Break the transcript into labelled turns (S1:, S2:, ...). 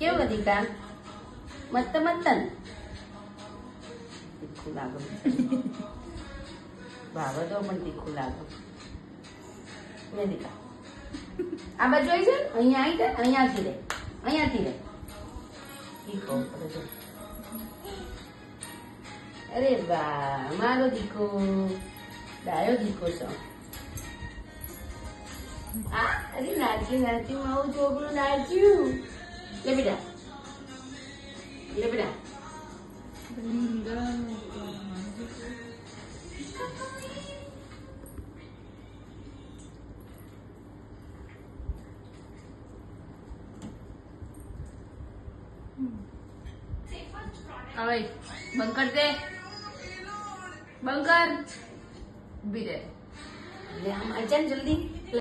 S1: કેવું દીકા મસ્ત મસ્તન તીખું લાગો ભાવે તો પણ તીખું લાગો ને દીકા આ બાજુ આવી છે અહીંયા આવી જાય અહીંયાથી રે તીખો અરે વાહ મારો દીકો ડાયો દીકો છો આ અરે નાચ્યું મારું છોકરું નાચ્યું લે બેટા
S2: હવે બંધ કર દે બંધ કર ઉભી રહે
S1: આમ અચાન જલ્દી